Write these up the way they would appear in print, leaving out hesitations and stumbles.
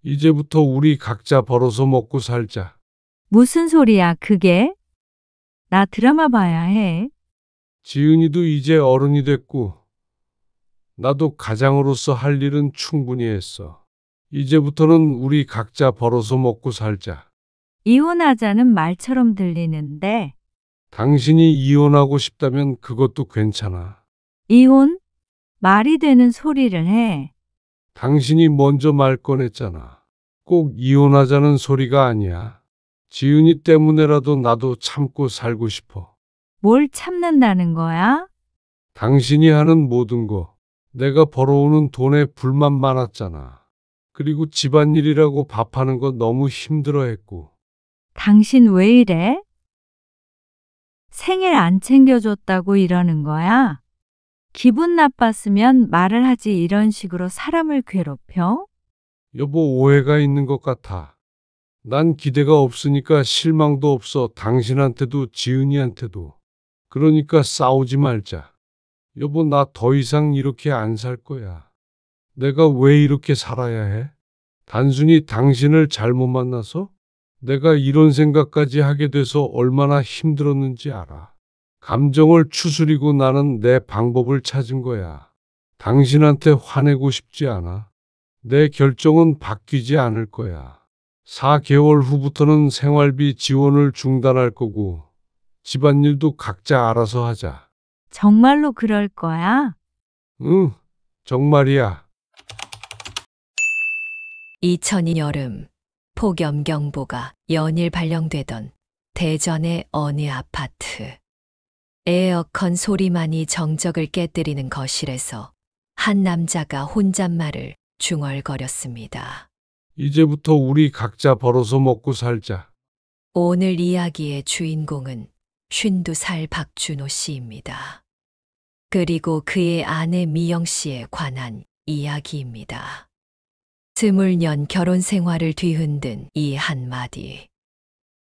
이제부터 우리 각자 벌어서 먹고 살자. 무슨 소리야, 그게? 나 드라마 봐야 해. 지은이도 이제 어른이 됐고, 나도 가장으로서 할 일은 충분히 했어. 이제부터는 우리 각자 벌어서 먹고 살자. 이혼하자는 말처럼 들리는데, 당신이 이혼하고 싶다면 그것도 괜찮아. 이혼? 말이 되는 소리를 해. 당신이 먼저 말 꺼냈잖아. 꼭 이혼하자는 소리가 아니야. 지은이 때문에라도 나도 참고 살고 싶어. 뭘 참는다는 거야? 당신이 하는 모든 거, 내가 벌어오는 돈에 불만 많았잖아. 그리고 집안일이라고 밥하는 거 너무 힘들어했고. 당신 왜 이래? 생일 안 챙겨줬다고 이러는 거야? 기분 나빴으면 말을 하지 이런 식으로 사람을 괴롭혀? 여보, 오해가 있는 것 같아. 난 기대가 없으니까 실망도 없어. 당신한테도 지은이한테도. 그러니까 싸우지 말자. 여보, 나 더 이상 이렇게 안 살 거야. 내가 왜 이렇게 살아야 해? 단순히 당신을 잘못 만나서? 내가 이런 생각까지 하게 돼서 얼마나 힘들었는지 알아. 감정을 추스리고 나는 내 방법을 찾은 거야. 당신한테 화내고 싶지 않아. 내 결정은 바뀌지 않을 거야. 4개월 후부터는 생활비 지원을 중단할 거고, 집안일도 각자 알아서 하자. 정말로 그럴 거야? 응, 정말이야. 2002 여름 폭염경보가 연일 발령되던 대전의 어느 아파트. 에어컨 소리만이 정적을 깨뜨리는 거실에서 한 남자가 혼잣말을 중얼거렸습니다. 이제부터 우리 각자 벌어서 먹고 살자. 오늘 이야기의 주인공은 52살 박준호 씨입니다. 그리고 그의 아내 미영 씨에 관한 이야기입니다. 20년 결혼 생활을 뒤흔든 이 한마디.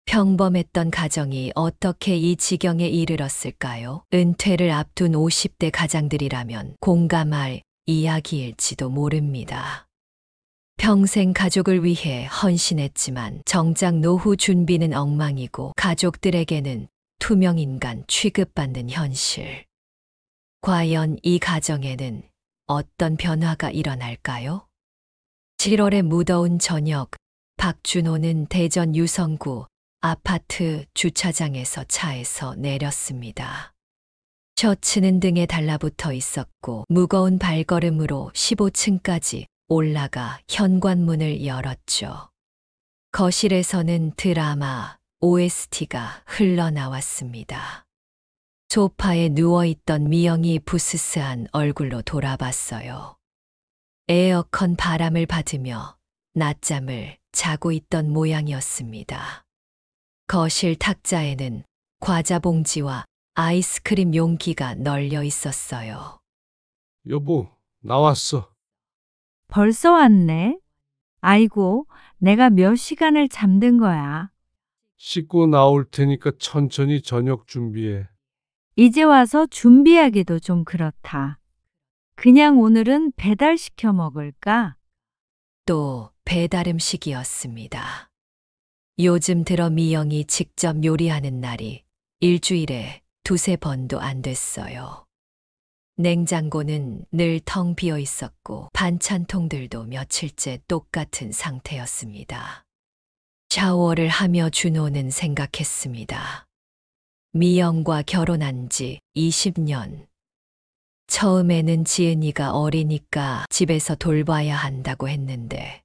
평범했던 가정이 어떻게 이 지경에 이르렀을까요? 은퇴를 앞둔 50대 가장들이라면 공감할 이야기일지도 모릅니다. 평생 가족을 위해 헌신했지만 정작 노후 준비는 엉망이고 가족들에게는 투명인간 취급받는 현실. 과연 이 가정에는 어떤 변화가 일어날까요? 7월의 무더운 저녁, 박준호는 대전 유성구 아파트 주차장에서 차에서 내렸습니다. 셔츠는 등에 달라붙어 있었고 무거운 발걸음으로 15층까지 올라가 현관문을 열었죠. 거실에서는 드라마 OST가 흘러나왔습니다. 소파에 누워있던 미영이 부스스한 얼굴로 돌아봤어요. 에어컨 바람을 받으며 낮잠을 자고 있던 모양이었습니다. 거실 탁자에는 과자 봉지와 아이스크림 용기가 널려 있었어요. 여보, 나왔어. 벌써 왔네? 아이고, 내가 몇 시간을 잠든 거야. 씻고 나올 테니까 천천히 저녁 준비해. 이제 와서 준비하기도 좀 그렇다. 그냥 오늘은 배달시켜 먹을까? 또 배달 음식이었습니다. 요즘 들어 미영이 직접 요리하는 날이 일주일에 두세 번도 안 됐어요. 냉장고는 늘 텅 비어 있었고 반찬통들도 며칠째 똑같은 상태였습니다. 샤워를 하며 준호는 생각했습니다. 미영과 결혼한 지 20년. 처음에는 지은이가 어리니까 집에서 돌봐야 한다고 했는데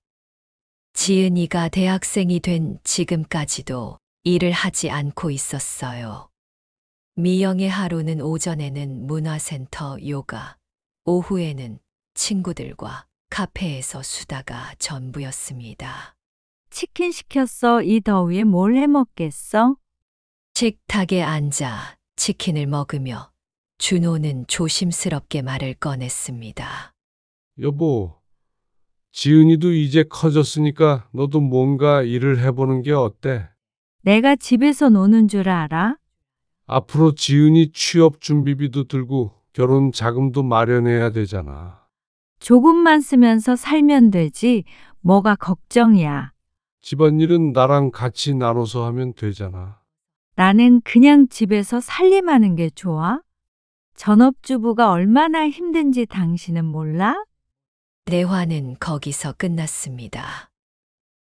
지은이가 대학생이 된 지금까지도 일을 하지 않고 있었어요. 미영의 하루는 오전에는 문화센터 요가, 오후에는 친구들과 카페에서 수다가 전부였습니다. 치킨 시켰어. 이 더위에 뭘 해 먹겠어? 식탁에 앉아 치킨을 먹으며 준호는 조심스럽게 말을 꺼냈습니다. 여보, 지은이도 이제 커졌으니까 너도 뭔가 일을 해보는 게 어때? 내가 집에서 노는 줄 알아? 앞으로 지은이 취업 준비비도 들고 결혼 자금도 마련해야 되잖아. 조금만 쓰면서 살면 되지. 뭐가 걱정이야. 집안일은 나랑 같이 나눠서 하면 되잖아. 나는 그냥 집에서 살림하는 게 좋아? 전업주부가 얼마나 힘든지 당신은 몰라? 대화는 거기서 끝났습니다.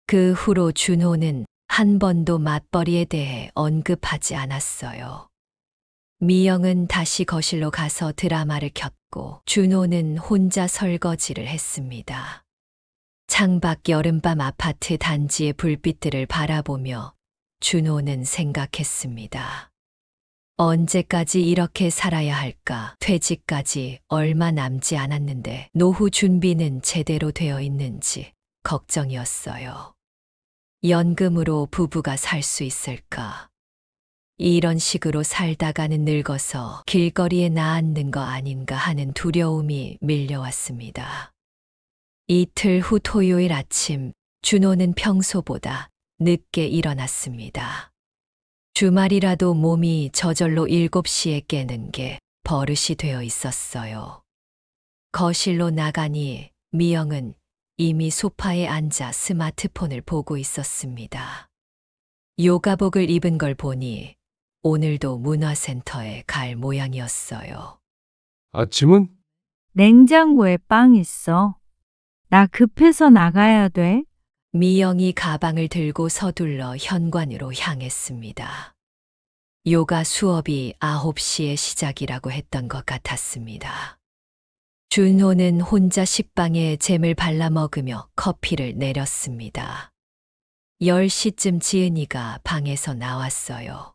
그 후로 준호는 한 번도 맞벌이에 대해 언급하지 않았어요. 미영은 다시 거실로 가서 드라마를 켰고 준호는 혼자 설거지를 했습니다. 창밖 여름밤 아파트 단지의 불빛들을 바라보며 준호는 생각했습니다. 언제까지 이렇게 살아야 할까? 퇴직까지 얼마 남지 않았는데 노후 준비는 제대로 되어 있는지 걱정이었어요. 연금으로 부부가 살 수 있을까? 이런 식으로 살다가는 늙어서 길거리에 나앉는 거 아닌가 하는 두려움이 밀려왔습니다. 이틀 후 토요일 아침, 준호는 평소보다 늦게 일어났습니다. 주말이라도 몸이 저절로 7시에 깨는 게 버릇이 되어 있었어요. 거실로 나가니 미영은 이미 소파에 앉아 스마트폰을 보고 있었습니다. 요가복을 입은 걸 보니 오늘도 문화센터에 갈 모양이었어요. 아침은? 냉장고에 빵 있어. 나 급해서 나가야 돼. 미영이 가방을 들고 서둘러 현관으로 향했습니다. 요가 수업이 9시에 시작이라고 했던 것 같았습니다. 준호는 혼자 식빵에 잼을 발라 먹으며 커피를 내렸습니다. 10시쯤 지은이가 방에서 나왔어요.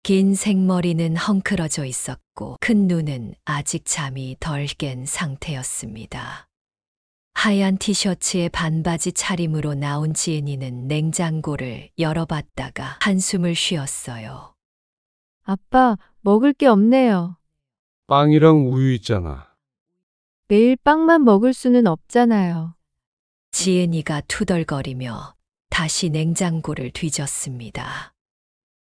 긴 생머리는 헝클어져 있었고 큰 눈은 아직 잠이 덜 깬 상태였습니다. 하얀 티셔츠에 반바지 차림으로 나온 지은이는 냉장고를 열어봤다가 한숨을 쉬었어요. 아빠, 먹을 게 없네요. 빵이랑 우유 있잖아. 매일 빵만 먹을 수는 없잖아요. 지은이가 투덜거리며 다시 냉장고를 뒤졌습니다.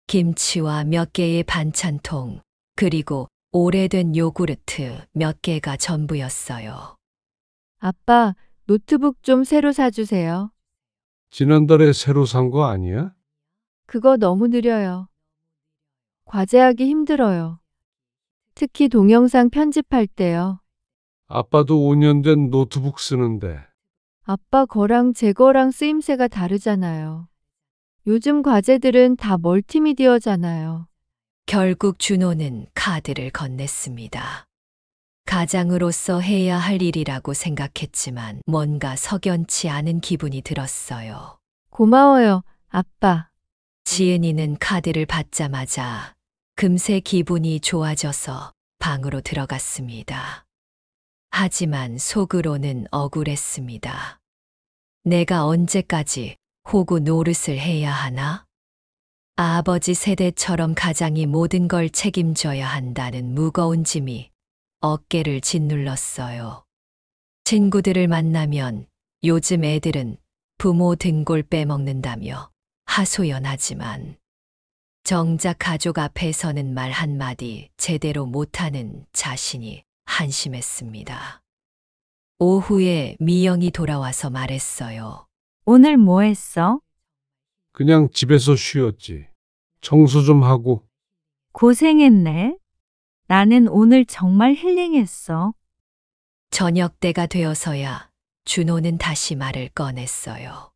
김치와 몇 개의 반찬통, 그리고 오래된 요구르트 몇 개가 전부였어요. 아빠, 노트북 좀 새로 사주세요. 지난달에 새로 산 거 아니야? 그거 너무 느려요. 과제하기 힘들어요. 특히 동영상 편집할 때요. 아빠도 5년 된 노트북 쓰는데. 아빠 거랑 제 거랑 쓰임새가 다르잖아요. 요즘 과제들은 다 멀티미디어잖아요. 결국 준호는 카드를 건넸습니다. 가장으로서 해야 할 일이라고 생각했지만 뭔가 석연치 않은 기분이 들었어요. 고마워요, 아빠. 지은이는 카드를 받자마자 금세 기분이 좋아져서 방으로 들어갔습니다. 하지만 속으로는 억울했습니다. 내가 언제까지 호구 노릇을 해야 하나? 아버지 세대처럼 가장이 모든 걸 책임져야 한다는 무거운 짐이 어깨를 짓눌렀어요. 친구들을 만나면 요즘 애들은 부모 등골 빼먹는다며 하소연하지만 정작 가족 앞에서는 말 한마디 제대로 못하는 자신이 한심했습니다. 오후에 미영이 돌아와서 말했어요. 오늘 뭐 했어? 그냥 집에서 쉬었지. 청소 좀 하고. 고생했네. 나는 오늘 정말 힐링했어. 저녁 때가 되어서야 준호는 다시 말을 꺼냈어요.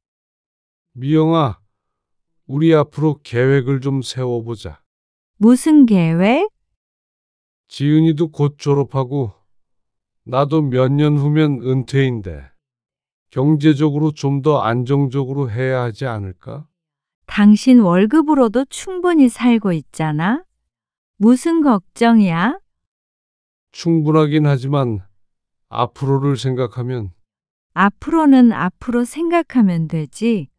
미영아, 우리 앞으로 계획을 좀 세워보자. 무슨 계획? 지은이도 곧 졸업하고 나도 몇 년 후면 은퇴인데 경제적으로 좀 더 안정적으로 해야 하지 않을까? 당신 월급으로도 충분히 살고 있잖아. 무슨 걱정이야? 충분하긴 하지만 앞으로를 생각하면 앞으로는 앞으로 생각하면 되지.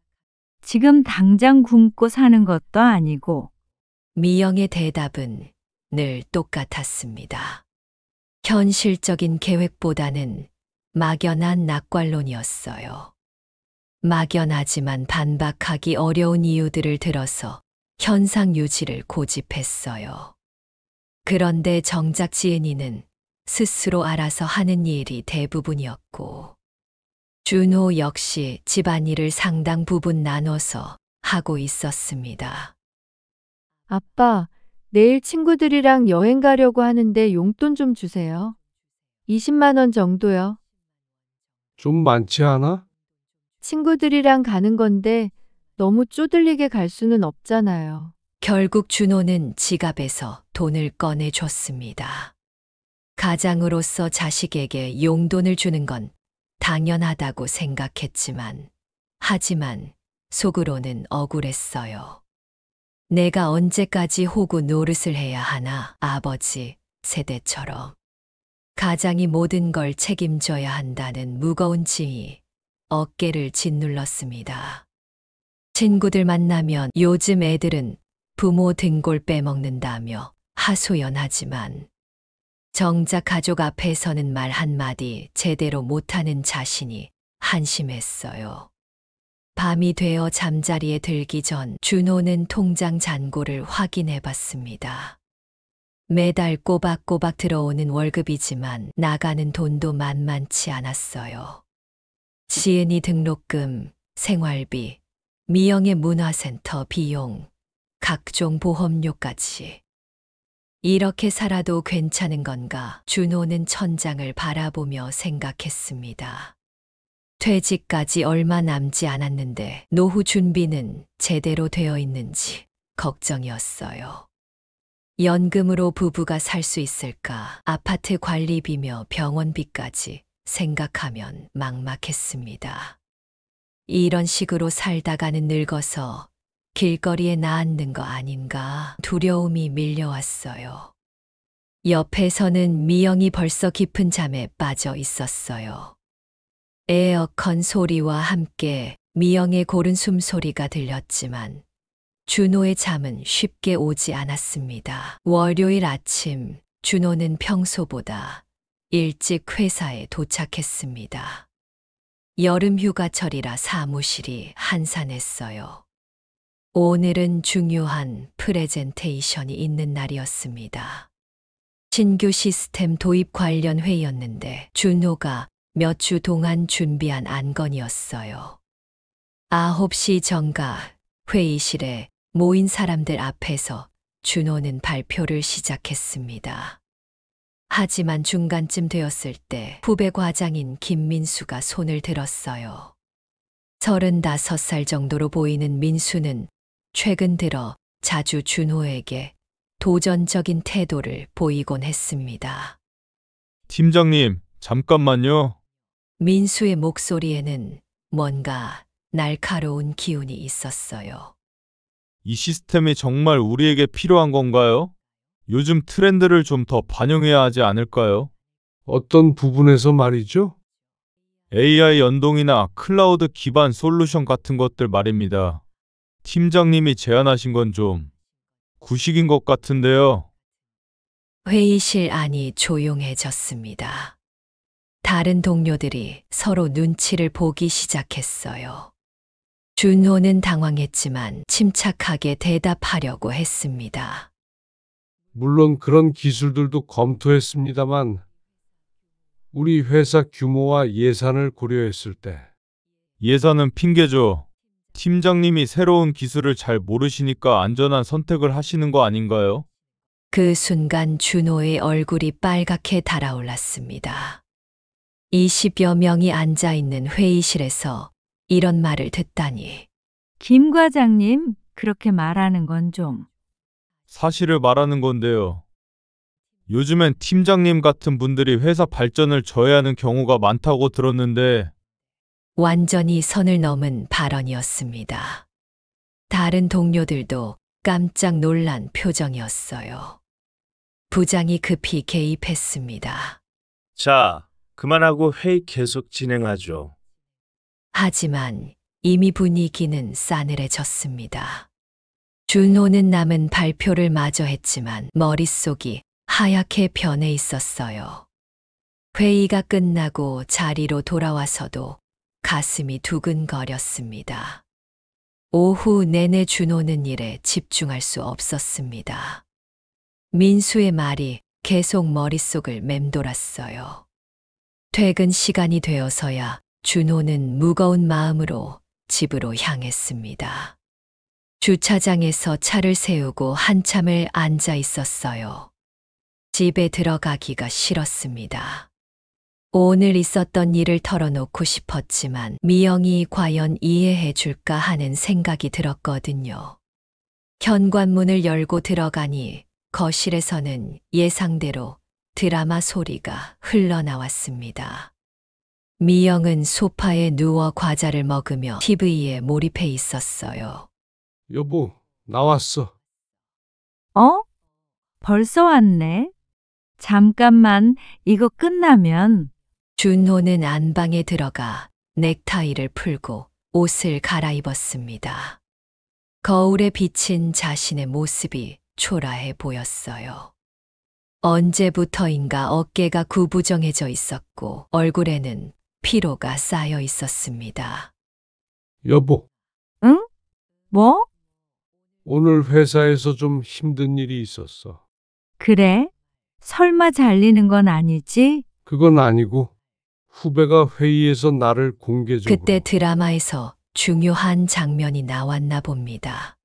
지금 당장 굶고 사는 것도 아니고. 미영의 대답은 늘 똑같았습니다. 현실적인 계획보다는 막연한 낙관론이었어요. 막연하지만 반박하기 어려운 이유들을 들어서 현상 유지를 고집했어요. 그런데 정작 지은이는 스스로 알아서 하는 일이 대부분이었고 준호 역시 집안일을 상당 부분 나눠서 하고 있었습니다. 아빠, 내일 친구들이랑 여행 가려고 하는데 용돈 좀 주세요. 20만 원 정도요. 좀 많지 않아? 친구들이랑 가는 건데 너무 쪼들리게 갈 수는 없잖아요. 결국 준호는 지갑에서 돈을 꺼내 줬습니다. 가장으로서 자식에게 용돈을 주는 건 당연하다고 생각했지만, 하지만 속으로는 억울했어요. 내가 언제까지 호구 노릇을 해야 하나, 아버지 세대처럼. 가장이 모든 걸 책임져야 한다는 무거운 짐이 어깨를 짓눌렀습니다. 친구들 만나면 요즘 애들은 부모 등골 빼먹는다며 하소연하지만, 정작 가족 앞에서는 말 한마디 제대로 못하는 자신이 한심했어요. 밤이 되어 잠자리에 들기 전 준호는 통장 잔고를 확인해 봤습니다. 매달 꼬박꼬박 들어오는 월급이지만 나가는 돈도 만만치 않았어요. 지은이 등록금, 생활비, 미영의 문화센터 비용, 각종 보험료까지. 이렇게 살아도 괜찮은 건가? 준호는 천장을 바라보며 생각했습니다. 퇴직까지 얼마 남지 않았는데 노후 준비는 제대로 되어 있는지 걱정이었어요. 연금으로 부부가 살 수 있을까? 아파트 관리비며 병원비까지 생각하면 막막했습니다. 이런 식으로 살다가는 늙어서 길거리에 나앉는 거 아닌가 두려움이 밀려왔어요. 옆에서는 미영이 벌써 깊은 잠에 빠져 있었어요. 에어컨 소리와 함께 미영의 고른 숨소리가 들렸지만 준호의 잠은 쉽게 오지 않았습니다. 월요일 아침 준호는 평소보다 일찍 회사에 도착했습니다. 여름 휴가철이라 사무실이 한산했어요. 오늘은 중요한 프레젠테이션이 있는 날이었습니다. 신규 시스템 도입 관련 회의였는데 준호가 몇 주 동안 준비한 안건이었어요. 9시 정각 회의실에 모인 사람들 앞에서 준호는 발표를 시작했습니다. 하지만 중간쯤 되었을 때 후배 과장인 김민수가 손을 들었어요. 35살 정도로 보이는 민수는 최근 들어 자주 준호에게 도전적인 태도를 보이곤 했습니다. 팀장님, 잠깐만요. 민수의 목소리에는 뭔가 날카로운 기운이 있었어요. 이 시스템이 정말 우리에게 필요한 건가요? 요즘 트렌드를 좀 더 반영해야 하지 않을까요? 어떤 부분에서 말이죠? AI 연동이나 클라우드 기반 솔루션 같은 것들 말입니다. 팀장님이 제안하신 건 좀 구식인 것 같은데요. 회의실 안이 조용해졌습니다. 다른 동료들이 서로 눈치를 보기 시작했어요. 준호는 당황했지만 침착하게 대답하려고 했습니다. 물론 그런 기술들도 검토했습니다만 우리 회사 규모와 예산을 고려했을 때 예산은 핑계죠. 팀장님이 새로운 기술을 잘 모르시니까 안전한 선택을 하시는 거 아닌가요? 그 순간 준호의 얼굴이 빨갛게 달아올랐습니다. 20여 명이 앉아있는 회의실에서 이런 말을 듣다니. 김 과장님, 그렇게 말하는 건 좀. 사실을 말하는 건데요. 요즘엔 팀장님 같은 분들이 회사 발전을 저해하는 경우가 많다고 들었는데 완전히 선을 넘은 발언이었습니다. 다른 동료들도 깜짝 놀란 표정이었어요. 부장이 급히 개입했습니다. 자, 그만하고 회의 계속 진행하죠. 하지만 이미 분위기는 싸늘해졌습니다. 준호는 남은 발표를 마저 했지만 머릿속이 하얗게 변해 있었어요. 회의가 끝나고 자리로 돌아와서도 가슴이 두근거렸습니다. 오후 내내 준호는 일에 집중할 수 없었습니다. 민수의 말이 계속 머릿속을 맴돌았어요. 퇴근 시간이 되어서야 준호는 무거운 마음으로 집으로 향했습니다. 주차장에서 차를 세우고 한참을 앉아 있었어요. 집에 들어가기가 싫었습니다. 오늘 있었던 일을 털어놓고 싶었지만 미영이 과연 이해해 줄까 하는 생각이 들었거든요. 현관문을 열고 들어가니 거실에서는 예상대로 드라마 소리가 흘러나왔습니다. 미영은 소파에 누워 과자를 먹으며 TV에 몰입해 있었어요. 여보, 나왔어. 어? 벌써 왔네? 잠깐만, 이거 끝나면. 준호는 안방에 들어가 넥타이를 풀고 옷을 갈아입었습니다. 거울에 비친 자신의 모습이 초라해 보였어요. 언제부터인가 어깨가 구부정해져 있었고 얼굴에는 피로가 쌓여 있었습니다. 여보, 응? 뭐? 오늘 회사에서 좀 힘든 일이 있었어. 그래? 설마 잘리는 건 아니지? 그건 아니고 후배가 회의에서 나를 공개적으로. 그때 드라마에서 중요한 장면이 나왔나 봅니다.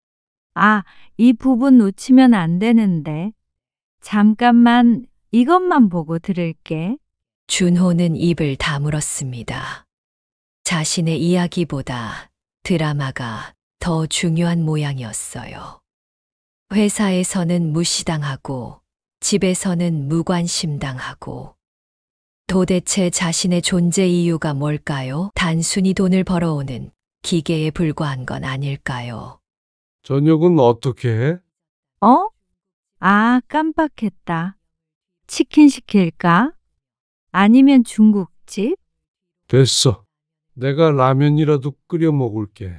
아, 이 부분 놓치면 안 되는데. 잠깐만, 이것만 보고 들을게. 준호는 입을 다물었습니다. 자신의 이야기보다 드라마가 더 중요한 모양이었어요. 회사에서는 무시당하고 집에서는 무관심당하고 도대체 자신의 존재 이유가 뭘까요? 단순히 돈을 벌어오는 기계에 불과한 건 아닐까요? 저녁은 어떻게 해? 어? 아, 깜빡했다. 치킨 시킬까? 아니면 중국집? 됐어. 내가 라면이라도 끓여 먹을게.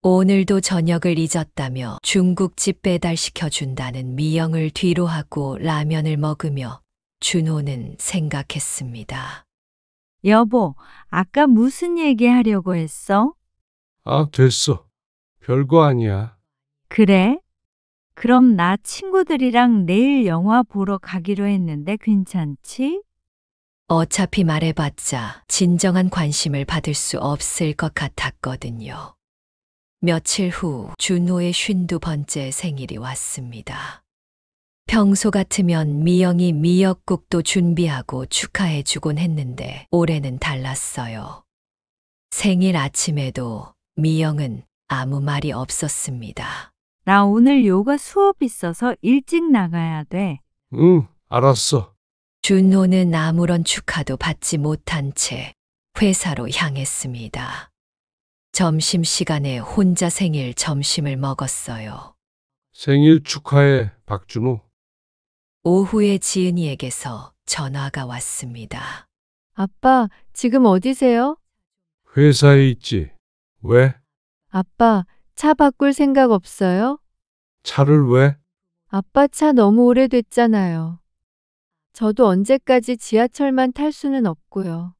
오늘도 저녁을 잊었다며 중국집 배달시켜준다는 미영을 뒤로 하고 라면을 먹으며 준호는 생각했습니다. 여보, 아까 무슨 얘기 하려고 했어? 아, 됐어. 별거 아니야. 그래? 그럼 나 친구들이랑 내일 영화 보러 가기로 했는데 괜찮지? 어차피 말해봤자 진정한 관심을 받을 수 없을 것 같았거든요. 며칠 후 준호의 52번째 생일이 왔습니다. 평소 같으면 미영이 미역국도 준비하고 축하해주곤 했는데 올해는 달랐어요. 생일 아침에도 미영은 아무 말이 없었습니다. 나 오늘 요가 수업 있어서 일찍 나가야 돼. 응, 알았어. 준호는 아무런 축하도 받지 못한 채 회사로 향했습니다. 점심시간에 혼자 생일 점심을 먹었어요. 생일 축하해, 박준호. 오후에 지은이에게서 전화가 왔습니다. 아빠, 지금 어디세요? 회사에 있지. 왜? 아빠, 차 바꿀 생각 없어요? 차를 왜? 아빠 차 너무 오래됐잖아요. 저도 언제까지 지하철만 탈 수는 없고요.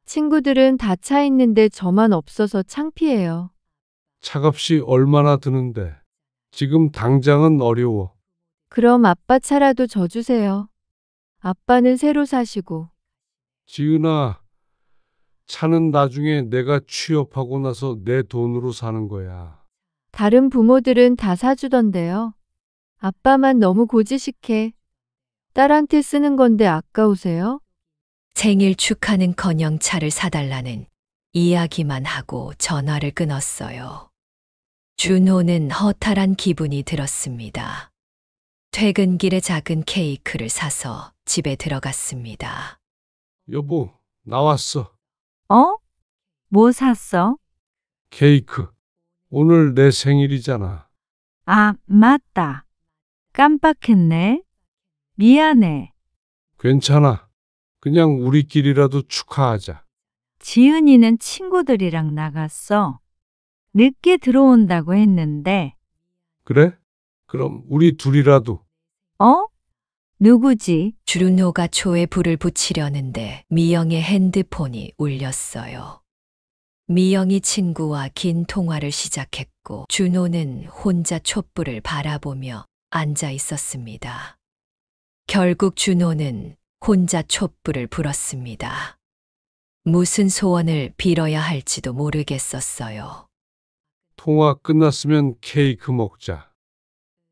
친구들은 다 차 있는데 저만 없어서 창피해요. 차값이 얼마나 드는데. 지금 당장은 어려워. 그럼 아빠 차라도 저 주세요. 아빠는 새로 사시고. 지은아, 차는 나중에 내가 취업하고 나서 내 돈으로 사는 거야. 다른 부모들은 다 사주던데요. 아빠만 너무 고지식해. 딸한테 쓰는 건데 아까우세요? 생일 축하는커녕 차를 사달라는 이야기만 하고 전화를 끊었어요. 준호는 허탈한 기분이 들었습니다. 퇴근길에 작은 케이크를 사서 집에 들어갔습니다. 여보, 나왔어. 어? 뭐 샀어? 케이크. 오늘 내 생일이잖아. 아, 맞다. 깜빡했네. 미안해. 괜찮아. 그냥 우리끼리라도 축하하자. 지은이는 친구들이랑 나갔어. 늦게 들어온다고 했는데. 그래? 그럼 우리 둘이라도. 어? 누구지? 준호가 초에 불을 붙이려는데 미영의 핸드폰이 울렸어요. 미영이 친구와 긴 통화를 시작했고 준호는 혼자 촛불을 바라보며 앉아 있었습니다. 결국 준호는 혼자 촛불을 불었습니다. 무슨 소원을 빌어야 할지도 모르겠었어요. 통화 끝났으면 케이크 먹자.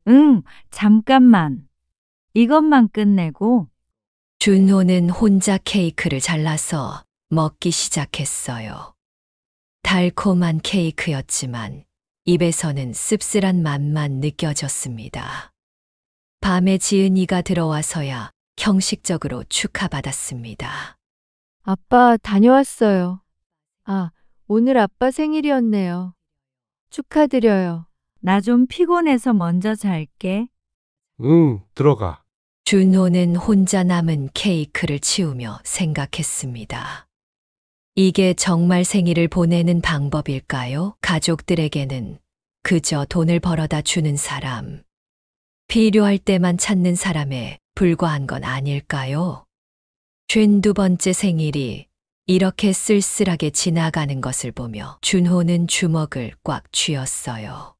응, 잠깐만. 이것만 끝내고. 준호는 혼자 케이크를 잘라서 먹기 시작했어요. 달콤한 케이크였지만 입에서는 씁쓸한 맛만 느껴졌습니다. 밤에 지은이가 들어와서야 형식적으로 축하받았습니다. 아빠 다녀왔어요. 아, 오늘 아빠 생일이었네요. 축하드려요. 나 좀 피곤해서 먼저 잘게. 응, 들어가. 준호는 혼자 남은 케이크를 치우며 생각했습니다. 이게 정말 생일을 보내는 방법일까요? 가족들에게는 그저 돈을 벌어다 주는 사람, 필요할 때만 찾는 사람에 불과한 건 아닐까요? 52번째 생일이 이렇게 쓸쓸하게 지나가는 것을 보며 준호는 주먹을 꽉 쥐었어요.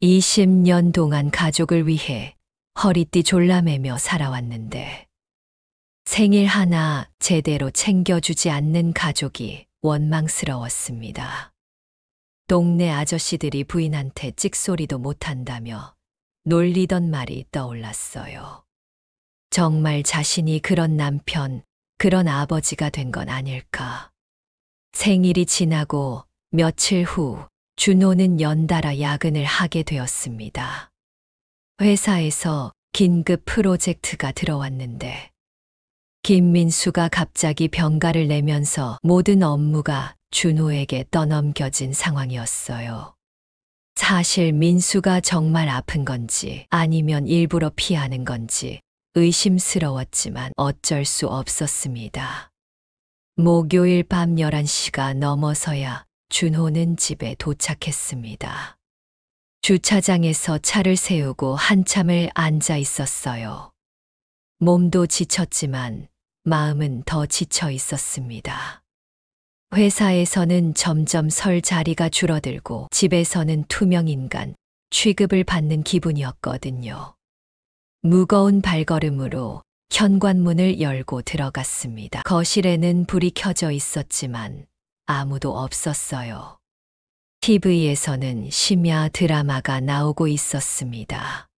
20년 동안 가족을 위해 허리띠 졸라매며 살아왔는데 생일 하나 제대로 챙겨주지 않는 가족이 원망스러웠습니다. 동네 아저씨들이 부인한테 찍소리도 못한다며 놀리던 말이 떠올랐어요. 정말 자신이 그런 남편, 그런 아버지가 된 건 아닐까. 생일이 지나고 며칠 후 준호는 연달아 야근을 하게 되었습니다. 회사에서 긴급 프로젝트가 들어왔는데 김민수가 갑자기 병가를 내면서 모든 업무가 준호에게 떠넘겨진 상황이었어요. 사실 민수가 정말 아픈 건지 아니면 일부러 피하는 건지 의심스러웠지만 어쩔 수 없었습니다. 목요일 밤 11시가 넘어서야 준호는 집에 도착했습니다. 주차장에서 차를 세우고 한참을 앉아 있었어요. 몸도 지쳤지만 마음은 더 지쳐 있었습니다. 회사에서는 점점 설 자리가 줄어들고 집에서는 투명인간 취급을 받는 기분이었거든요. 무거운 발걸음으로 현관문을 열고 들어갔습니다. 거실에는 불이 켜져 있었지만 아무도 없었어요. TV에서는 심야 드라마가 나오고 있었습니다.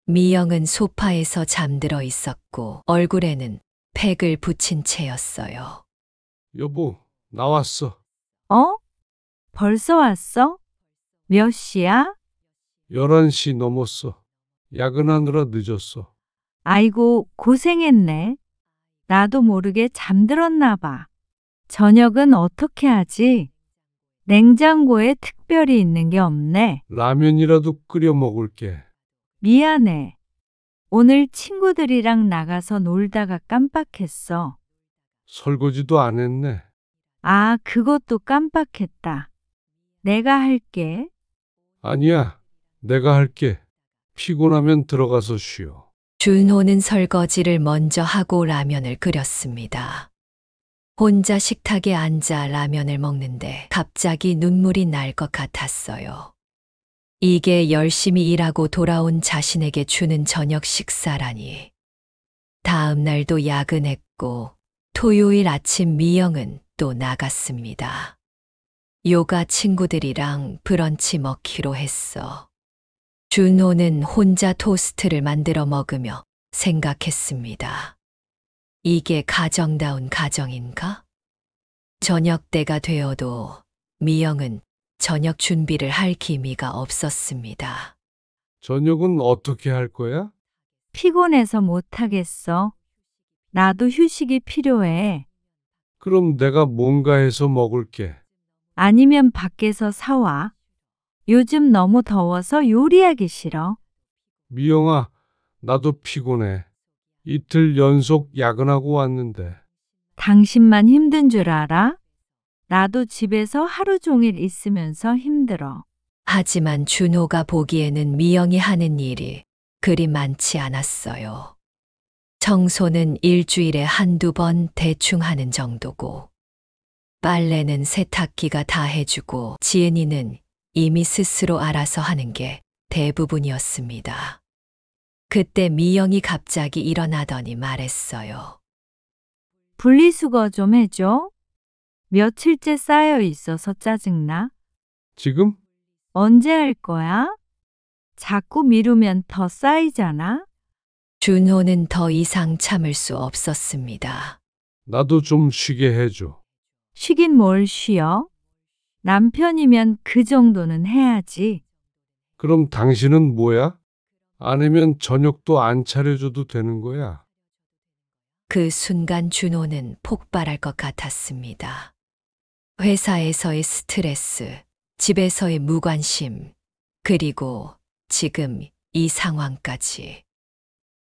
미영은 소파에서 잠들어 있었고 얼굴에는 팩을 붙인 채였어요. 여보, 나왔어. 어? 벌써 왔어? 몇 시야? 11시 넘었어. 야근하느라 늦었어. 아이고, 고생했네. 나도 모르게 잠들었나 봐. 저녁은 어떻게 하지? 냉장고에 특별히 있는 게 없네. 라면이라도 끓여 먹을게. 미안해. 오늘 친구들이랑 나가서 놀다가 깜빡했어. 설거지도 안 했네. 아, 그것도 깜빡했다. 내가 할게. 아니야, 내가 할게. 피곤하면 들어가서 쉬어. 준호는 설거지를 먼저 하고 라면을 끓였습니다. 혼자 식탁에 앉아 라면을 먹는데 갑자기 눈물이 날 것 같았어요. 이게 열심히 일하고 돌아온 자신에게 주는 저녁 식사라니. 다음 날도 야근했고 토요일 아침 미영은 또 나갔습니다. 요가 친구들이랑 브런치 먹기로 했어. 준호는 혼자 토스트를 만들어 먹으며 생각했습니다. 이게 가정다운 가정인가? 저녁 때가 되어도 미영은 저녁 준비를 할 기미가 없었습니다. 저녁은 어떻게 할 거야? 피곤해서 못하겠어. 나도 휴식이 필요해. 그럼 내가 뭔가 해서 먹을게. 아니면 밖에서 사와. 요즘 너무 더워서 요리하기 싫어. 미영아, 나도 피곤해. 이틀 연속 야근하고 왔는데. 당신만 힘든 줄 알아? 나도 집에서 하루 종일 있으면서 힘들어. 하지만 준호가 보기에는 미영이 하는 일이 그리 많지 않았어요. 청소는 일주일에 한두 번 대충 하는 정도고, 빨래는 세탁기가 다 해주고 지은이는 이미 스스로 알아서 하는 게 대부분이었습니다. 그때 미영이 갑자기 일어나더니 말했어요. 분리수거 좀 해줘. 며칠째 쌓여 있어서 짜증나? 지금? 언제 할 거야? 자꾸 미루면 더 쌓이잖아? 준호는 더 이상 참을 수 없었습니다. 나도 좀 쉬게 해줘. 쉬긴 뭘 쉬어? 남편이면 그 정도는 해야지. 그럼 당신은 뭐야? 아니면 저녁도 안 차려줘도 되는 거야? 그 순간 준호는 폭발할 것 같았습니다. 회사에서의 스트레스, 집에서의 무관심, 그리고 지금 이 상황까지.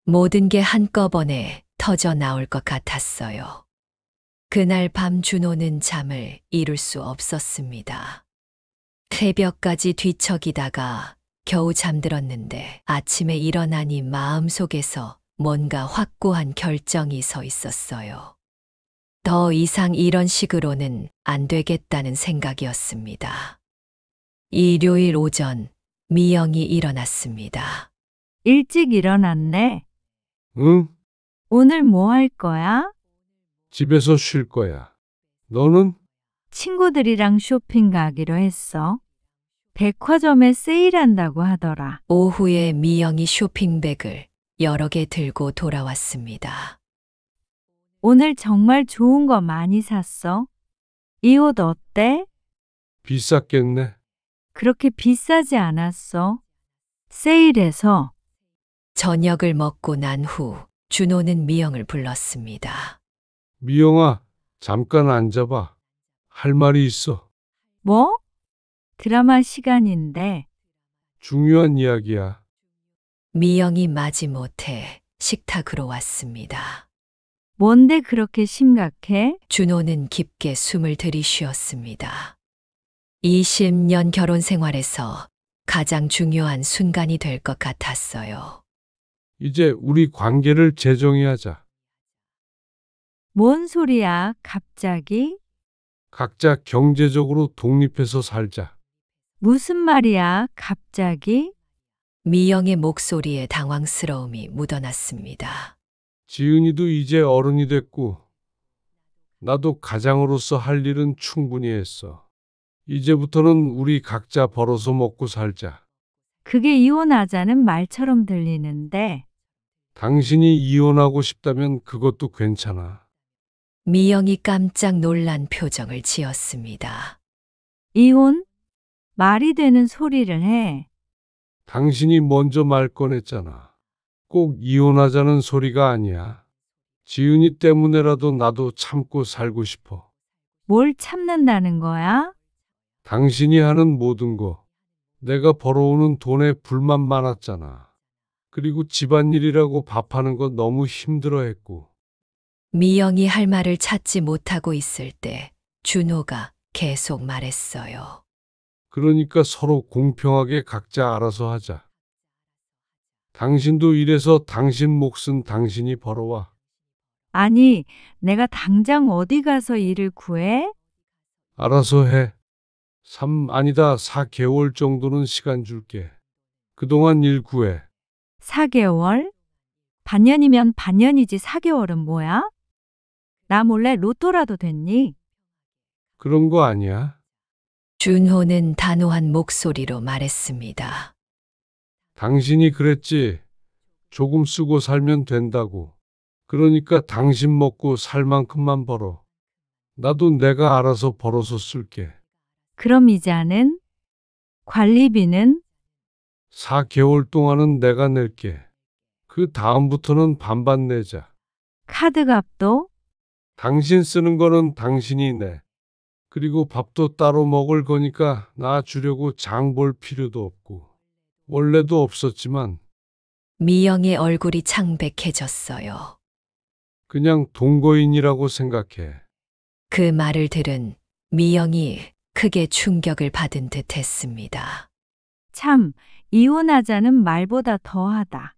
모든 게 한꺼번에 터져 나올 것 같았어요. 그날 밤 준호는 잠을 이룰 수 없었습니다. 새벽까지 뒤척이다가 겨우 잠들었는데 아침에 일어나니 마음속에서 뭔가 확고한 결정이 서 있었어요. 더 이상 이런 식으로는 안 되겠다는 생각이었습니다. 일요일 오전, 미영이 일어났습니다. 일찍 일어났네. 응? 오늘 뭐 할 거야? 집에서 쉴 거야. 너는? 친구들이랑 쇼핑 가기로 했어. 백화점에 세일한다고 하더라. 오후에 미영이 쇼핑백을 여러 개 들고 돌아왔습니다. 오늘 정말 좋은 거 많이 샀어. 이 옷 어때? 비쌌겠네. 그렇게 비싸지 않았어. 세일해서. 저녁을 먹고 난 후 준호는 미영을 불렀습니다. 미영아, 잠깐 앉아봐. 할 말이 있어. 뭐? 드라마 시간인데. 중요한 이야기야. 미영이 마지못해 식탁으로 왔습니다. 뭔데 그렇게 심각해? 준호는 깊게 숨을 들이쉬었습니다. 20년 결혼 생활에서 가장 중요한 순간이 될 것 같았어요. 이제 우리 관계를 재정의하자. 뭔 소리야, 갑자기? 각자 경제적으로 독립해서 살자. 무슨 말이야, 갑자기? 미영의 목소리에 당황스러움이 묻어났습니다. 지은이도 이제 어른이 됐고, 나도 가장으로서 할 일은 충분히 했어. 이제부터는 우리 각자 벌어서 먹고 살자. 그게 이혼하자는 말처럼 들리는데. 당신이 이혼하고 싶다면 그것도 괜찮아. 미영이 깜짝 놀란 표정을 지었습니다. 이혼? 말이 되는 소리를 해. 당신이 먼저 말 꺼냈잖아. 꼭 이혼하자는 소리가 아니야. 지은이 때문에라도 나도 참고 살고 싶어. 뭘 참는다는 거야? 당신이 하는 모든 거, 내가 벌어오는 돈에 불만 많았잖아. 그리고 집안일이라고 밥하는 거 너무 힘들어했고. 미영이 할 말을 찾지 못하고 있을 때 준호가 계속 말했어요. 그러니까 서로 공평하게 각자 알아서 하자. 당신도 일해서 당신 몫은 당신이 벌어와. 아니, 내가 당장 어디 가서 일을 구해? 알아서 해. 4개월 정도는 시간 줄게. 그동안 일 구해. 4개월? 반년이면 반년이지 4개월은 뭐야? 나 몰래 로또라도 됐니? 그런 거 아니야. 준호는 단호한 목소리로 말했습니다. 당신이 그랬지. 조금 쓰고 살면 된다고. 그러니까 당신 먹고 살 만큼만 벌어. 나도 내가 알아서 벌어서 쓸게. 그럼 이자는? 관리비는? 4개월 동안은 내가 낼게. 그 다음부터는 반반 내자. 카드값도? 당신 쓰는 거는 당신이 내. 그리고 밥도 따로 먹을 거니까 나 주려고 장 볼 필요도 없고. 원래도 없었지만 미영의 얼굴이 창백해졌어요. 그냥 동거인이라고 생각해. 그 말을 들은 미영이 크게 충격을 받은 듯 했습니다. 참, 이혼하자는 말보다 더하다.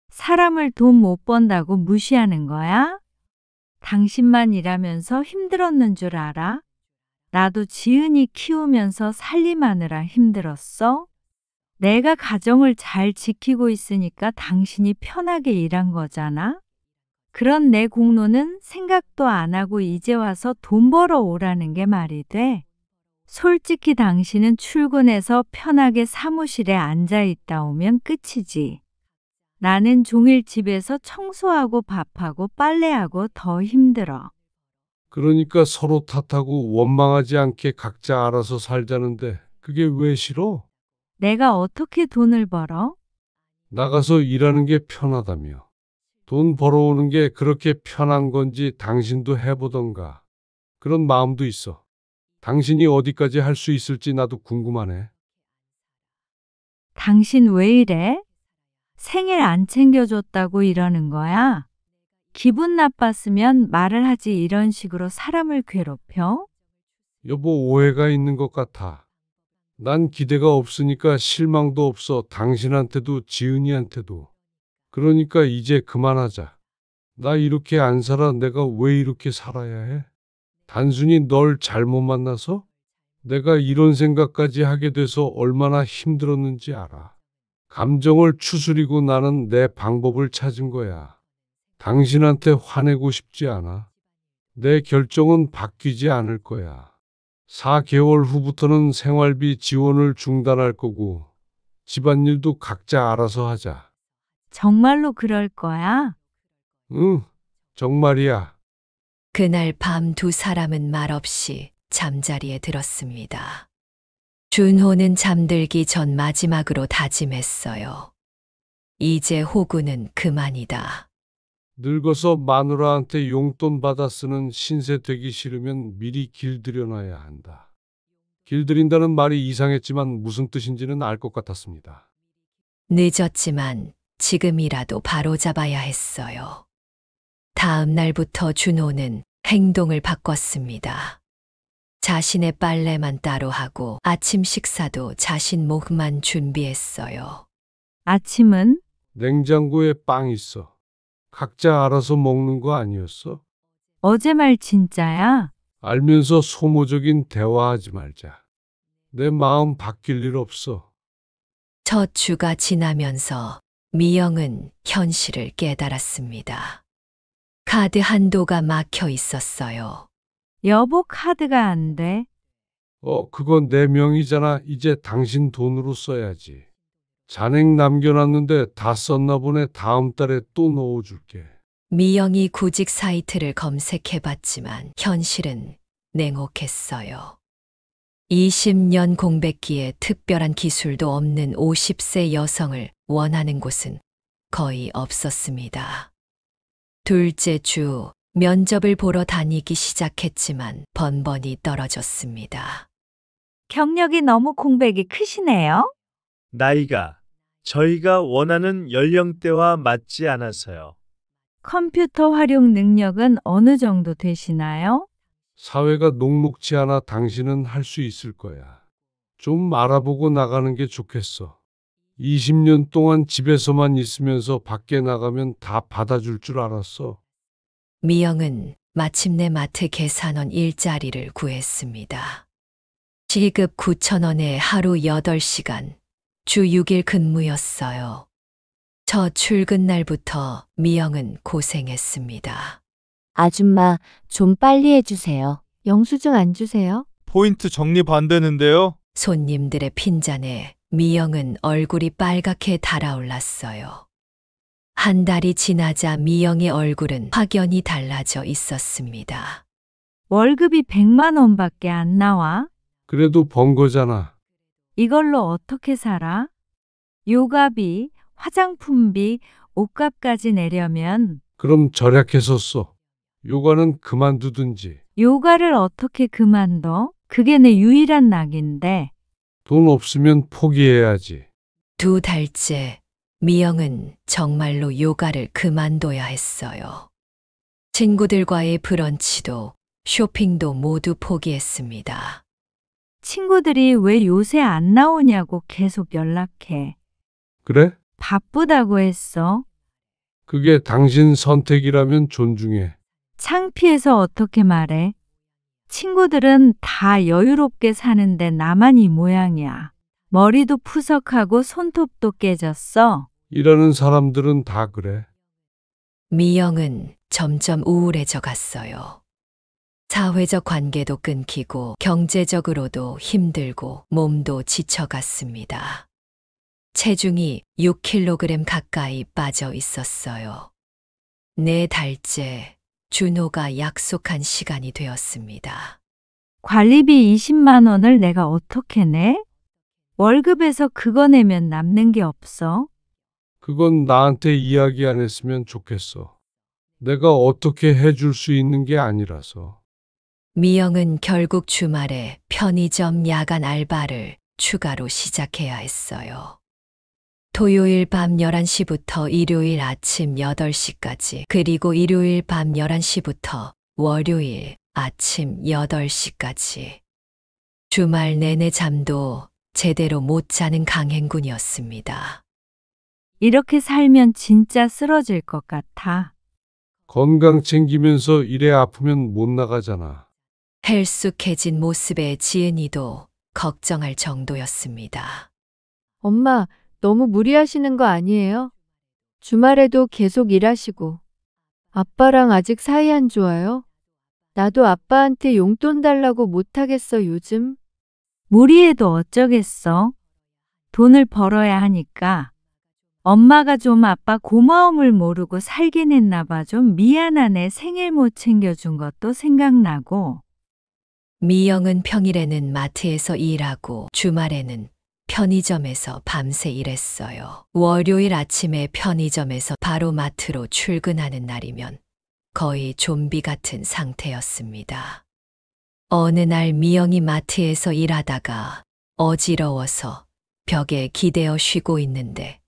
사람을 돈 못 번다고 무시하는 거야? 당신만 일하면서 힘들었는 줄 알아? 나도 지은이 키우면서 살림하느라 힘들었어? 내가 가정을 잘 지키고 있으니까 당신이 편하게 일한 거잖아? 그런 내 공로는 생각도 안 하고 이제 와서 돈 벌어 오라는 게 말이 돼? 솔직히 당신은 출근해서 편하게 사무실에 앉아 있다 오면 끝이지. 나는 종일 집에서 청소하고 밥하고 빨래하고 더 힘들어. 그러니까 서로 탓하고 원망하지 않게 각자 알아서 살자는데 그게 왜 싫어? 내가 어떻게 돈을 벌어? 나가서 일하는 게 편하다며. 돈 벌어오는 게 그렇게 편한 건지 당신도 해보던가. 그런 마음도 있어. 당신이 어디까지 할 수 있을지 나도 궁금하네. 당신 왜 이래? 생일 안 챙겨줬다고 이러는 거야? 기분 나빴으면 말을 하지 이런 식으로 사람을 괴롭혀? 여보, 오해가 있는 것 같아. 난 기대가 없으니까 실망도 없어. 당신한테도 지은이한테도. 그러니까 이제 그만하자. 나 이렇게 안 살아. 내가 왜 이렇게 살아야 해? 단순히 널 잘못 만나서? 내가 이런 생각까지 하게 돼서 얼마나 힘들었는지 알아. 감정을 추스리고 나는 내 방법을 찾은 거야. 당신한테 화내고 싶지 않아. 내 결정은 바뀌지 않을 거야. 4개월 후부터는 생활비 지원을 중단할 거고, 집안일도 각자 알아서 하자. 정말로 그럴 거야? 응, 정말이야. 그날 밤 두 사람은 말없이 잠자리에 들었습니다. 준호는 잠들기 전 마지막으로 다짐했어요. 이제 호구는 그만이다. 늙어서 마누라한테 용돈 받아 쓰는 신세 되기 싫으면 미리 길들여놔야 한다. 길들인다는 말이 이상했지만 무슨 뜻인지는 알 것 같았습니다. 늦었지만 지금이라도 바로잡아야 했어요. 다음 날부터 준호는 행동을 바꿨습니다. 자신의 빨래만 따로 하고 아침 식사도 자신 목만 준비했어요. 아침은? 냉장고에 빵 있어. 각자 알아서 먹는 거 아니었어? 어제 말 진짜야? 알면서 소모적인 대화하지 말자. 내 마음 바뀔 일 없어. 첫 주가 지나면서 미영은 현실을 깨달았습니다. 카드 한도가 막혀 있었어요. 여보 카드가 안 돼. 그건 내 명의잖아. 이제 당신 돈으로 써야지. 잔액 남겨놨는데 다 썼나 보네. 다음 달에 또 넣어줄게. 미영이 구직 사이트를 검색해봤지만 현실은 냉혹했어요. 20년 공백기에 특별한 기술도 없는 50세 여성을 원하는 곳은 거의 없었습니다. 둘째 주 면접을 보러 다니기 시작했지만 번번이 떨어졌습니다. 경력이 너무 공백이 크시네요? 나이가 저희가 원하는 연령대와 맞지 않아서요. 컴퓨터 활용 능력은 어느 정도 되시나요? 사회가 녹록지 않아. 당신은 할 수 있을 거야. 좀 알아보고 나가는 게 좋겠어. 20년 동안 집에서만 있으면서 밖에 나가면 다 받아줄 줄 알았어. 미영은 마침내 마트 계산원 일자리를 구했습니다. 시급 9,000원에 하루 8시간, 주 6일 근무였어요. 첫 출근 날부터 미영은 고생했습니다. 아줌마, 좀 빨리 해주세요. 영수증 안 주세요? 포인트 적립 안 되는데요? 손님들의 핀잔에 미영은 얼굴이 빨갛게 달아올랐어요. 한 달이 지나자 미영의 얼굴은 확연히 달라져 있었습니다. 월급이 100만 원밖에 안 나와? 그래도 번 거잖아. 이걸로 어떻게 살아? 요가비, 화장품비, 옷값까지 내려면 그럼 절약해서 써. 요가는 그만두든지. 요가를 어떻게 그만둬? 그게 내 유일한 낙인데. 돈 없으면 포기해야지. 2달째 미영은 정말로 요가를 그만둬야 했어요. 친구들과의 브런치도 쇼핑도 모두 포기했습니다. 친구들이 왜 요새 안 나오냐고 계속 연락해. 그래? 바쁘다고 했어. 그게 당신 선택이라면 존중해. 창피해서 어떻게 말해? 친구들은 다 여유롭게 사는데 나만 이 모양이야. 머리도 푸석하고 손톱도 깨졌어. 일하는 사람들은 다 그래. 미영은 점점 우울해져 갔어요. 사회적 관계도 끊기고 경제적으로도 힘들고 몸도 지쳐갔습니다. 체중이 6kg 가까이 빠져 있었어요. 4달째 준호가 약속한 시간이 되었습니다. 관리비 20만 원을 내가 어떻게 내? 월급에서 그거 내면 남는 게 없어. 그건 나한테 이야기 안 했으면 좋겠어. 내가 어떻게 해줄 수 있는 게 아니라서. 미영은 결국 주말에 편의점 야간 알바를 추가로 시작해야 했어요. 토요일 밤 11시부터 일요일 아침 8시까지, 그리고 일요일 밤 11시부터 월요일 아침 8시까지. 주말 내내 잠도 제대로 못 자는 강행군이었습니다. 이렇게 살면 진짜 쓰러질 것 같아. 건강 챙기면서 일에 아프면 못 나가잖아. 헬쑥해진 모습에 지은이도 걱정할 정도였습니다. 엄마, 너무 무리하시는 거 아니에요? 주말에도 계속 일하시고. 아빠랑 아직 사이 안 좋아요? 나도 아빠한테 용돈 달라고 못하겠어, 요즘. 무리해도 어쩌겠어. 돈을 벌어야 하니까. 엄마가 좀 아빠 고마움을 모르고 살긴 했나 봐. 좀 미안하네. 생일 못 챙겨준 것도 생각나고. 미영은 평일에는 마트에서 일하고 주말에는 편의점에서 밤새 일했어요. 월요일 아침에 편의점에서 바로 마트로 출근하는 날이면 거의 좀비 같은 상태였습니다. 어느 날 미영이 마트에서 일하다가 어지러워서 벽에 기대어 쉬고 있는데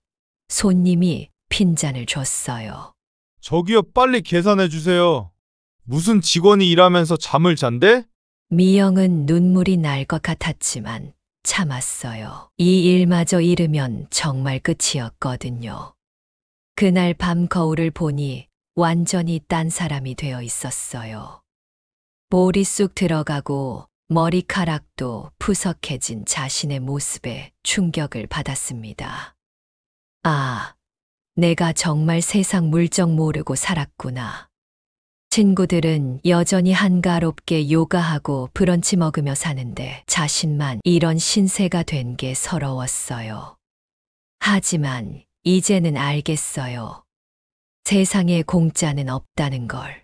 손님이 핀잔을 줬어요. 저기요, 빨리 계산해 주세요. 무슨 직원이 일하면서 잠을 잔대? 미영은 눈물이 날 것 같았지만 참았어요. 이 일마저 잃으면 정말 끝이었거든요. 그날 밤 거울을 보니 완전히 딴 사람이 되어 있었어요. 볼이 쑥 들어가고 머리카락도 푸석해진 자신의 모습에 충격을 받았습니다. 아, 내가 정말 세상 물정 모르고 살았구나. 친구들은 여전히 한가롭게 요가하고 브런치 먹으며 사는데 자신만 이런 신세가 된 게 서러웠어요. 하지만 이제는 알겠어요. 세상에 공짜는 없다는 걸.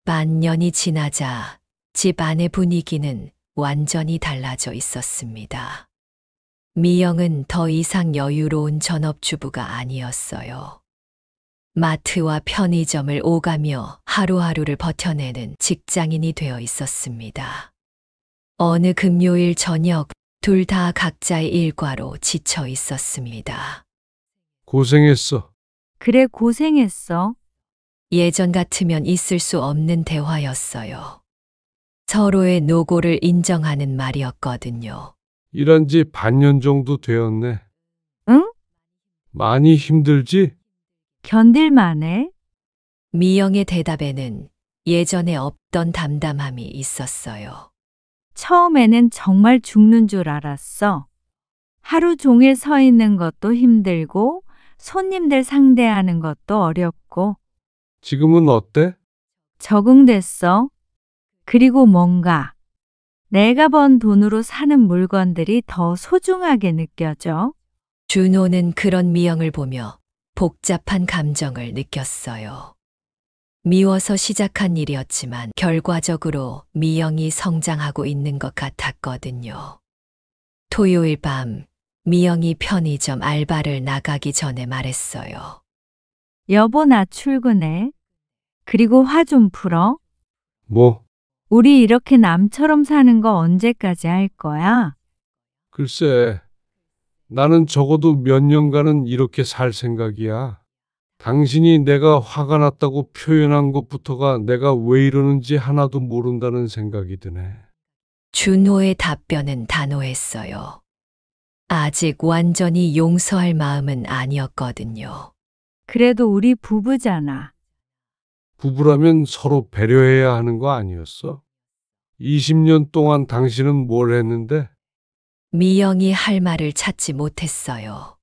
반년이 지나자 집 안의 분위기는 완전히 달라져 있었습니다. 미영은 더 이상 여유로운 전업주부가 아니었어요. 마트와 편의점을 오가며 하루하루를 버텨내는 직장인이 되어 있었습니다. 어느 금요일 저녁 둘 다 각자의 일과로 지쳐 있었습니다. 고생했어. 그래, 고생했어. 예전 같으면 있을 수 없는 대화였어요. 서로의 노고를 인정하는 말이었거든요. 일한 지 반년 정도 되었네. 응? 많이 힘들지? 견딜만해. 미영의 대답에는 예전에 없던 담담함이 있었어요. 처음에는 정말 죽는 줄 알았어. 하루 종일 서 있는 것도 힘들고, 손님들 상대하는 것도 어렵고, 지금은 어때? 적응됐어. 그리고 뭔가 내가 번 돈으로 사는 물건들이 더 소중하게 느껴져. 준호는 그런 미영을 보며 복잡한 감정을 느꼈어요. 미워서 시작한 일이었지만 결과적으로 미영이 성장하고 있는 것 같았거든요. 토요일 밤 미영이 편의점 알바를 나가기 전에 말했어요. 여보, 나 출근해. 그리고 화 좀 풀어. 뭐, 우리 이렇게 남처럼 사는 거 언제까지 할 거야? 글쎄, 나는 적어도 몇 년간은 이렇게 살 생각이야. 당신이 내가 화가 났다고 표현한 것부터가 내가 왜 이러는지 하나도 모른다는 생각이 드네. 준호의 답변은 단호했어요. 아직 완전히 용서할 마음은 아니었거든요. 그래도 우리 부부잖아. 부부라면 서로 배려해야 하는 거 아니었어? 20년 동안 당신은 뭘 했는데? 미영이 할 말을 찾지 못했어요.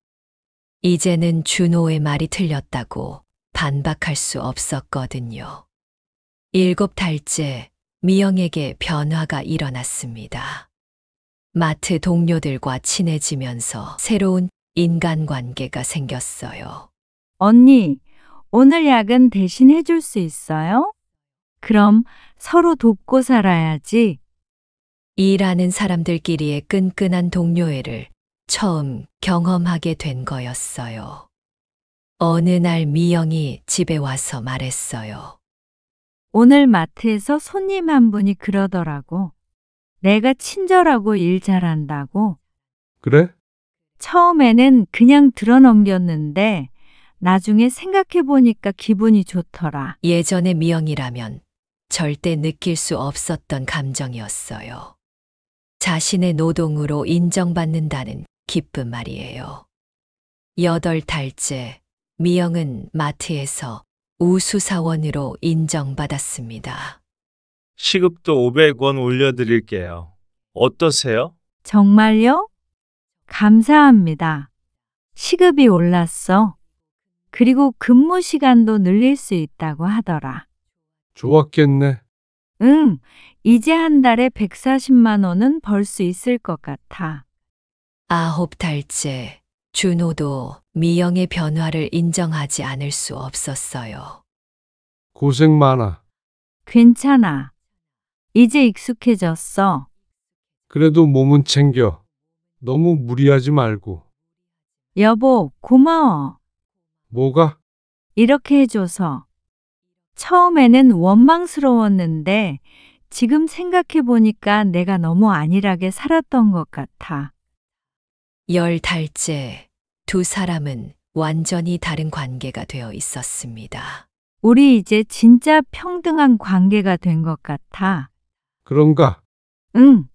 이제는 준호의 말이 틀렸다고 반박할 수 없었거든요. 7달째 미영에게 변화가 일어났습니다. 마트 동료들과 친해지면서 새로운 인간관계가 생겼어요. 언니, 오늘 야근 대신 해줄 수 있어요? 그럼 서로 돕고 살아야지. 일하는 사람들끼리의 끈끈한 동료애를 처음 경험하게 된 거였어요. 어느 날 미영이 집에 와서 말했어요. 오늘 마트에서 손님 한 분이 그러더라고. 내가 친절하고 일 잘한다고. 그래? 처음에는 그냥 들어넘겼는데 나중에 생각해보니까 기분이 좋더라. 예전의 미영이라면 절대 느낄 수 없었던 감정이었어요. 자신의 노동으로 인정받는다는 기쁨 말이에요. 8달째 미영은 마트에서 우수사원으로 인정받았습니다. 시급도 500원 올려드릴게요. 어떠세요? 정말요? 감사합니다. 시급이 올랐어. 그리고 근무 시간도 늘릴 수 있다고 하더라. 좋았겠네. 응, 이제 한 달에 140만 원은 벌 수 있을 것 같아. 9달째 준호도 미영의 변화를 인정하지 않을 수 없었어요. 고생 많아. 괜찮아. 이제 익숙해졌어. 그래도 몸은 챙겨. 너무 무리하지 말고. 여보, 고마워. 뭐가? 이렇게 해줘서. 처음에는 원망스러웠는데 지금 생각해보니까 내가 너무 안일하게 살았던 것 같아. 10달째 두 사람은 완전히 다른 관계가 되어 있었습니다. 우리 이제 진짜 평등한 관계가 된 것 같아. 그런가? 응.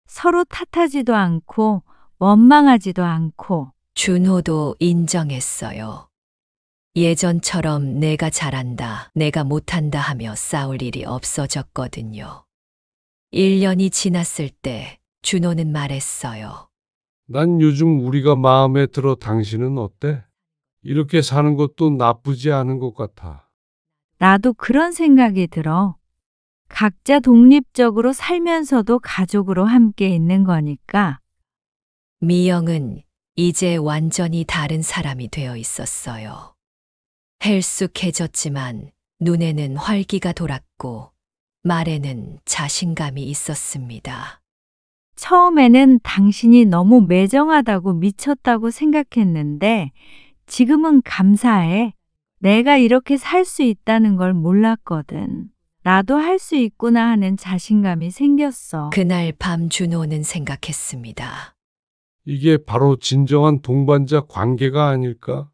서로 탓하지도 않고 원망하지도 않고. 준호도 인정했어요. 예전처럼 내가 잘한다, 내가 못한다 하며 싸울 일이 없어졌거든요. 1년이 지났을 때 준호는 말했어요. 난 요즘 우리가 마음에 들어. 당신은 어때? 이렇게 사는 것도 나쁘지 않은 것 같아. 나도 그런 생각이 들어. 각자 독립적으로 살면서도 가족으로 함께 있는 거니까. 미영은 이제 완전히 다른 사람이 되어 있었어요. 헬쑥해졌지만 눈에는 활기가 돌았고 말에는 자신감이 있었습니다. 처음에는 당신이 너무 매정하다고 미쳤다고 생각했는데 지금은 감사해. 내가 이렇게 살 수 있다는 걸 몰랐거든. 나도 할 수 있구나 하는 자신감이 생겼어. 그날 밤 준호는 생각했습니다. 이게 바로 진정한 동반자 관계가 아닐까?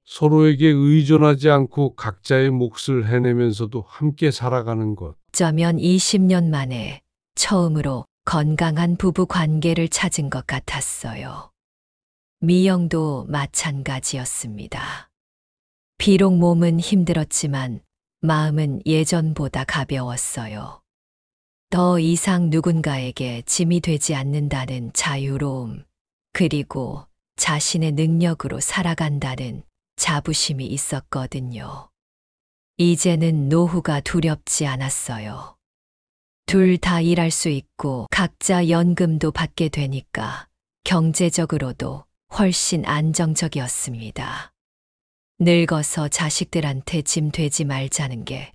서로에게 의존하지 않고 각자의 몫을 해내면서도 함께 살아가는 것. 어쩌면 20년 만에 처음으로 건강한 부부 관계를 찾은 것 같았어요. 미영도 마찬가지였습니다. 비록 몸은 힘들었지만 마음은 예전보다 가벼웠어요. 더 이상 누군가에게 짐이 되지 않는다는 자유로움, 그리고 자신의 능력으로 살아간다는 자부심이 있었거든요. 이제는 노후가 두렵지 않았어요. 둘 다 일할 수 있고 각자 연금도 받게 되니까 경제적으로도 훨씬 안정적이었습니다. 늙어서 자식들한테 짐 되지 말자는 게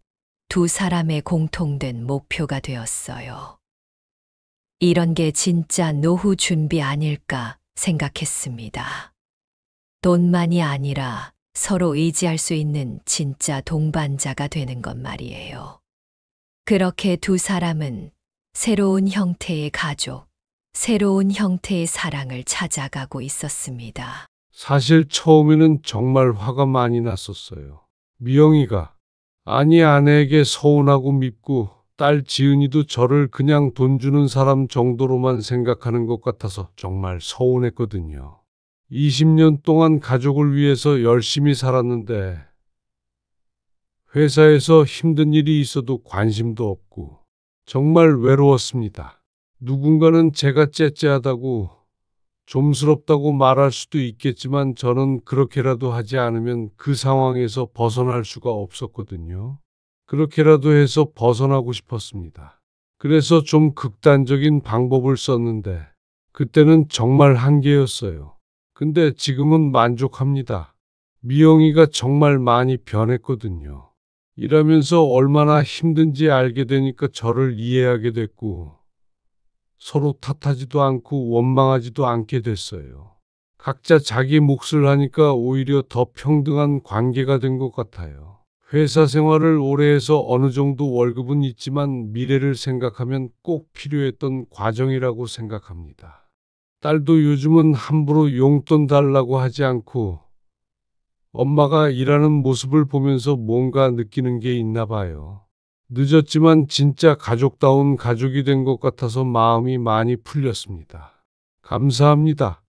두 사람의 공통된 목표가 되었어요. 이런 게 진짜 노후 준비 아닐까 생각했습니다. 돈만이 아니라 서로 의지할 수 있는 진짜 동반자가 되는 것 말이에요. 그렇게 두 사람은 새로운 형태의 가족, 새로운 형태의 사랑을 찾아가고 있었습니다. 사실 처음에는 정말 화가 많이 났었어요. 미영이가 아니 아내에게 서운하고 밉고 딸 지은이도 저를 그냥 돈 주는 사람 정도로만 생각하는 것 같아서 정말 서운했거든요. 20년 동안 가족을 위해서 열심히 살았는데 회사에서 힘든 일이 있어도 관심도 없고 정말 외로웠습니다. 누군가는 제가 째째하다고 좀스럽다고 말할 수도 있겠지만 저는 그렇게라도 하지 않으면 그 상황에서 벗어날 수가 없었거든요. 그렇게라도 해서 벗어나고 싶었습니다. 그래서 좀 극단적인 방법을 썼는데 그때는 정말 한계였어요. 근데 지금은 만족합니다. 미영이가 정말 많이 변했거든요. 일하면서 얼마나 힘든지 알게 되니까 저를 이해하게 됐고 서로 탓하지도 않고 원망하지도 않게 됐어요. 각자 자기 몫을 하니까 오히려 더 평등한 관계가 된 것 같아요. 회사 생활을 오래 해서 어느 정도 월급은 있지만 미래를 생각하면 꼭 필요했던 과정이라고 생각합니다. 딸도 요즘은 함부로 용돈 달라고 하지 않고 엄마가 일하는 모습을 보면서 뭔가 느끼는 게 있나 봐요. 늦었지만 진짜 가족다운 가족이 된 것 같아서 마음이 많이 풀렸습니다. 감사합니다.